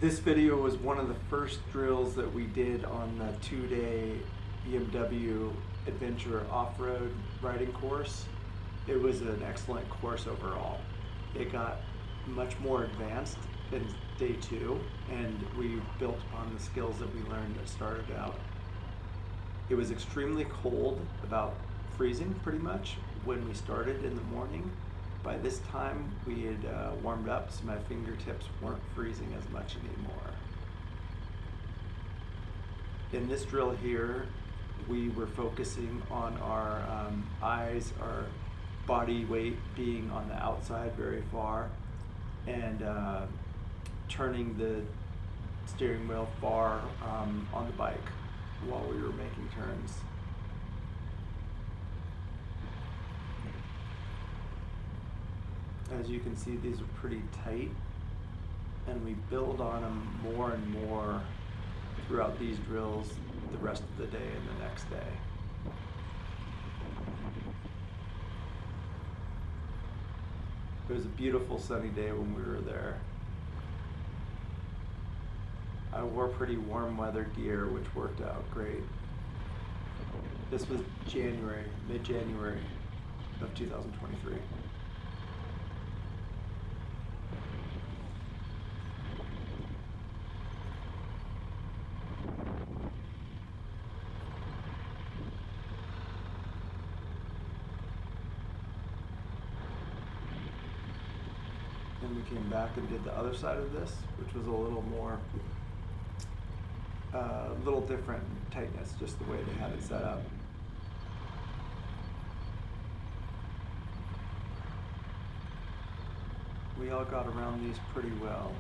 This video was one of the first drills that we did on the 2-day BMW Adventure Off-Road riding course. It was an excellent course overall. It got much more advanced in day 2, and we built upon the skills that we learned that started out. It was extremely cold, about freezing pretty much, when we started in the morning. By this time, we had warmed up, so my fingertips weren't freezing as much anymore. In this drill here, we were focusing on our eyes, our body weight being on the outside very far, and turning the steering wheel far on the bike while we were making turns. As you can see, these are pretty tight, and we build on them more and more throughout these drills the rest of the day and the next day. It was a beautiful sunny day when we were there. I wore pretty warm weather gear, which worked out great. This was January, mid-January of 2023. Then we came back and did the other side of this, which was a little more, little different in tightness, just the way they had it set up. We all got around these pretty well.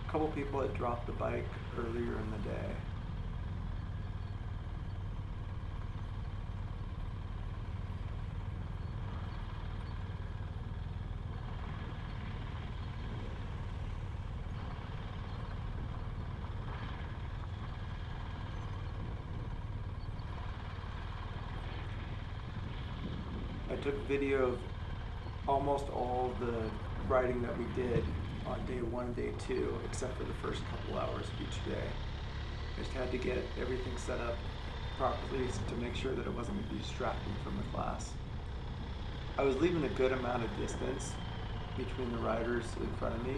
A couple people had dropped the bike earlier in the day. I took video of almost all the riding that we did on day 1 and day 2, except for the first couple hours of each day. I just had to get everything set up properly to make sure that it wasn't going to be distracting from the class. I was leaving a good amount of distance between the riders in front of me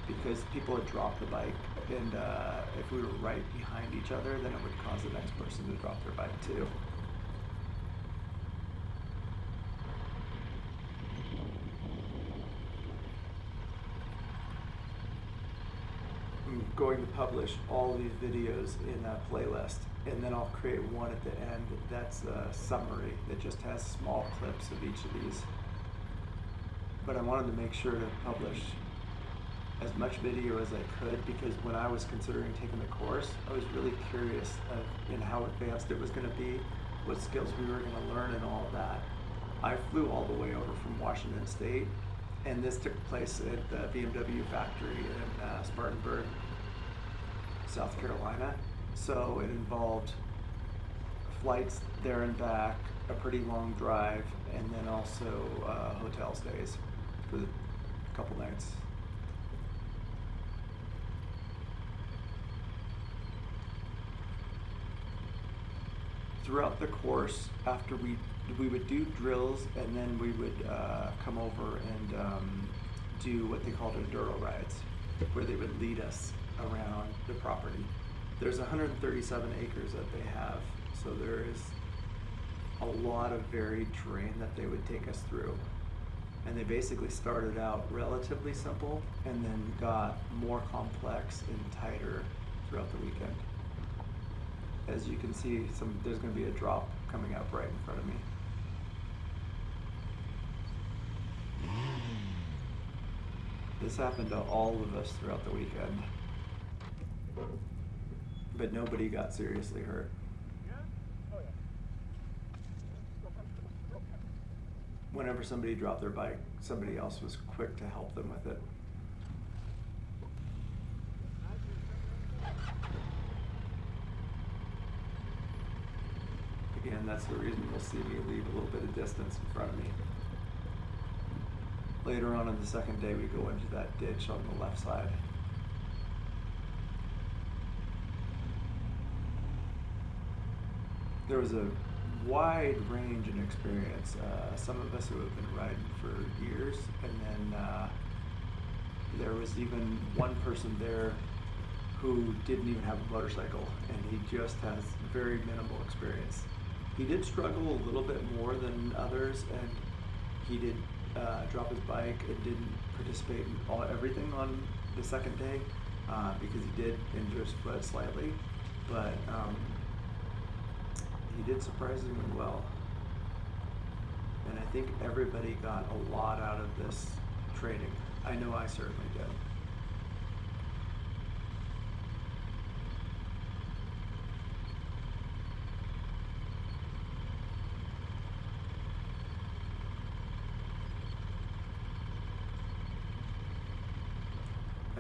because people had dropped the bike, and if we were right behind each other, then it would cause the next person to drop their bike too. I'm going to publish all these videos in a playlist, and then I'll create one at the end that's a summary that just has small clips of each of these. But I wanted to make sure to publish as much video as I could, because when I was considering taking the course, I was really curious in how advanced it was going to be, what skills we were going to learn, and all of that. I flew all the way over from Washington State, and this took place at the BMW factory in Spartanburg, South Carolina. So it involved flights there and back, a pretty long drive, and then also hotel stays for a couple nights. Throughout the course, after we would do drills, and then we would come over and do what they called Enduro rides, where they would lead us around the property. There's 137 acres that they have, so there is a lot of varied terrain that they would take us through. And they basically started out relatively simple and then got more complex and tighter throughout the weekend. As you can see, there's going to be a drop coming up right in front of me. This happened to all of us throughout the weekend, but nobody got seriously hurt. Whenever somebody dropped their bike, somebody else was quick to help them with it. Again, that's the reason you'll see me leave a little bit of distance in front of me. Later on the second day, we go into that ditch on the left side. there was a wide range in experience. Some of us who have been riding for years, and then there was even one person there who didn't even have a motorcycle, and he just has very minimal experience. He did struggle a little bit more than others, and he did drop his bike and didn't participate in everything on the second day because he did injure his foot slightly, but he did surprisingly well. And I think everybody got a lot out of this training. I know I certainly did.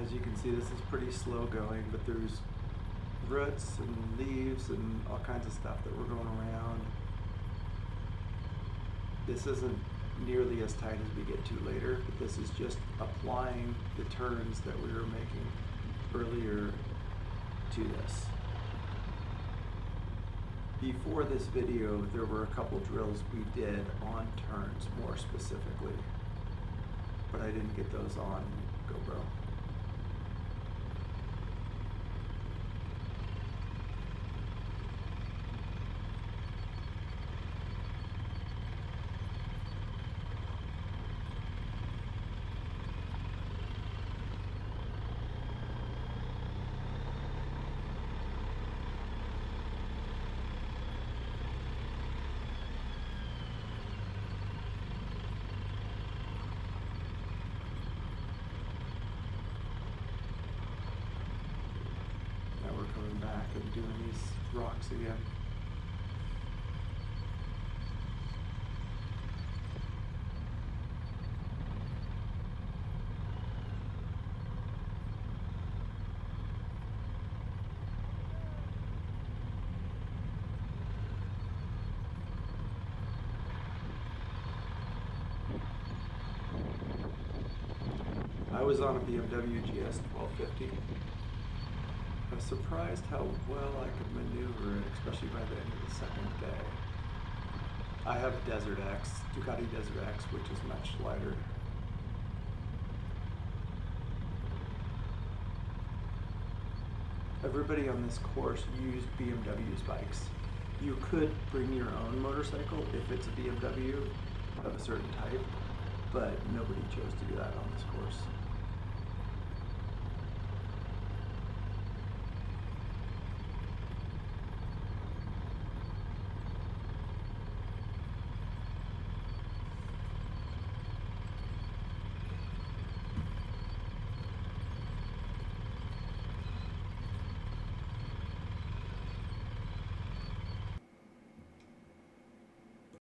As you can see, this is pretty slow going, but there's roots and leaves and all kinds of stuff that were going around. This isn't nearly as tight as we get to later, but this is just applying the turns that we were making earlier to this. Before this video, there were a couple drills we did on turns more specifically, but I didn't get those on GoPro. Back and doing these rocks again. I was on a BMW GS 1250. I was surprised how well I could maneuver it, especially by the end of the second day. I have a Desert X, Ducati Desert X, which is much lighter. Everybody on this course used BMW's bikes. You could bring your own motorcycle if it's a BMW of a certain type, but nobody chose to do that on this course.